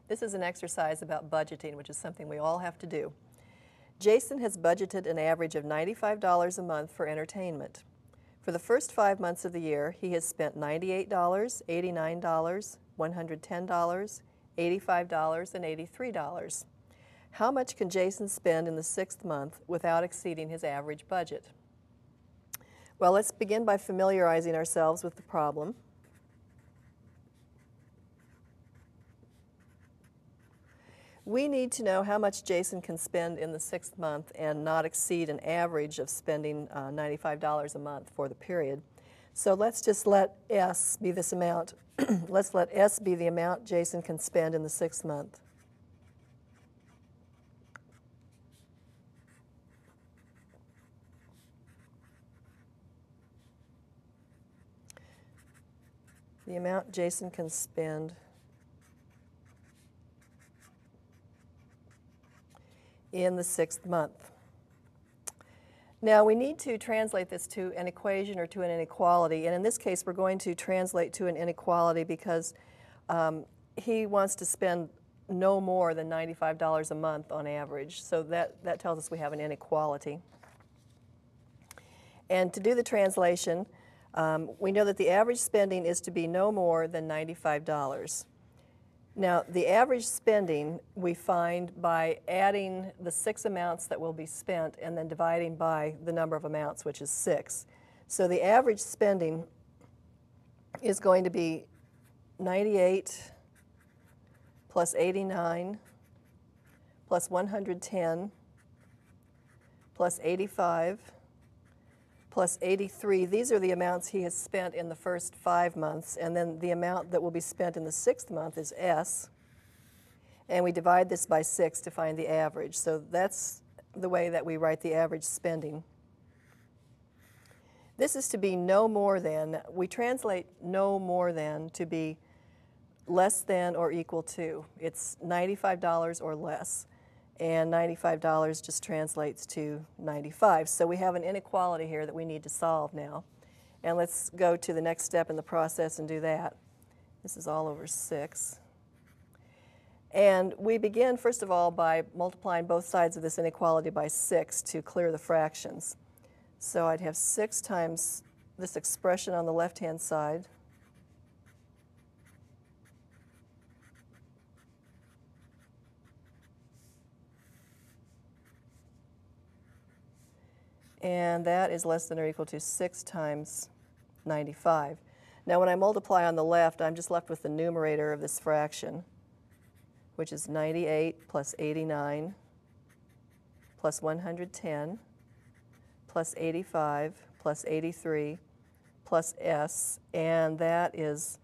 This is an exercise about budgeting, which is something we all have to do. Jason has budgeted an average of $95 a month for entertainment. For the first 5 months of the year, he has spent $98, $89, $110, $85, and $83. How much can Jason spend in the 6th month without exceeding his average budget? Well, let's begin by familiarizing ourselves with the problem. We need to know how much Jason can spend in the 6th month and not exceed an average of spending $95 a month for the period. So let's just let S be this amount. Let's let S be the amount Jason can spend in the 6th month. The amount Jason can spend in the 6th month. Now we need to translate this to an equation or to an inequality, and in this case we're going to translate to an inequality because he wants to spend no more than $95 a month on average, so that tells us we have an inequality. And to do the translation, we know that the average spending is to be no more than $95. Now, the average spending we find by adding the 6 amounts that will be spent and then dividing by the number of amounts, which is 6. So the average spending is going to be 98 plus 89 plus 110 plus 85 plus 83. These are the amounts he has spent in the first 5 months, and then the amount that will be spent in the 6th month is S, and we divide this by 6 to find the average. So that's the way that we write the average spending. This is to be no more than. We translate no more than to be less than or equal to. It's $95 or less. And $95 just translates to 95. So we have an inequality here that we need to solve now. And let's go to the next step in the process and do that. This is all over 6. And we begin, first of all, by multiplying both sides of this inequality by 6 to clear the fractions. So I'd have 6 times this expression on the left-hand side. And that is less than or equal to 6 times 95. Now when I multiply on the left, I'm just left with the numerator of this fraction, which is 98 plus 89 plus 110 plus 85 plus 83 plus S, and that is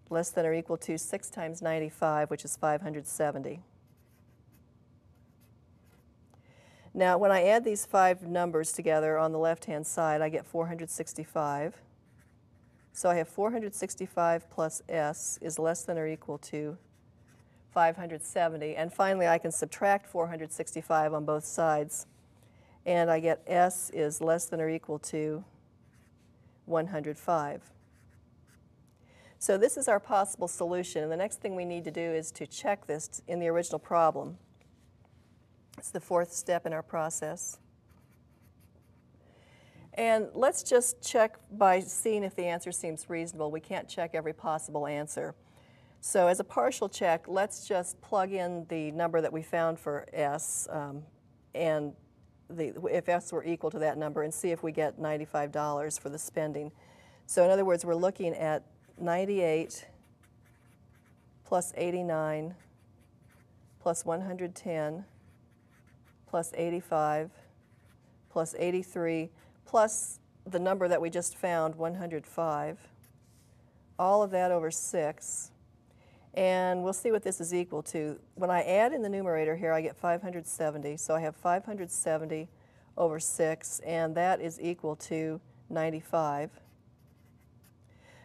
less than or equal to 6 times 95, which is 570. Now, when I add these 5 numbers together on the left-hand side, I get 465. So I have 465 plus S is less than or equal to 570. And finally, I can subtract 465 on both sides, and I get S is less than or equal to 105. So this is our possible solution, and the next thing we need to do is to check this in the original problem. It's the 4th step in our process. And let's just check by seeing if the answer seems reasonable. We can't check every possible answer. So as a partial check, let's just plug in the number that we found for S, and if S were equal to that number, and see if we get $95 for the spending. So in other words, we're looking at 98 plus 89 plus 110 plus 85 plus 83 plus the number that we just found, 105, all of that over 6. And we'll see what this is equal to. When I add in the numerator here, I get 570. So I have 570 over 6, and that is equal to 95.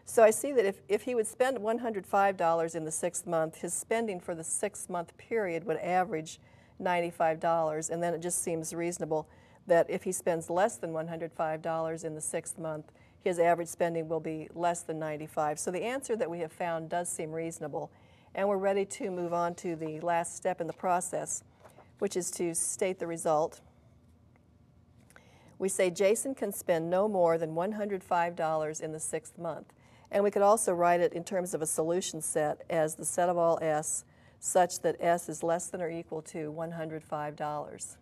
So I see that if he would spend $105 in the 6th month, his spending for the 6-month period would average $95, and then it just seems reasonable that if he spends less than $105 in the 6th month, his average spending will be less than 95. So the answer that we have found does seem reasonable, And we're ready to move on to the last step in the process, which is to state the result. We say Jason can spend no more than $105 in the 6th month. And we could also write it in terms of a solution set as the set of all S such that S is less than or equal to $105.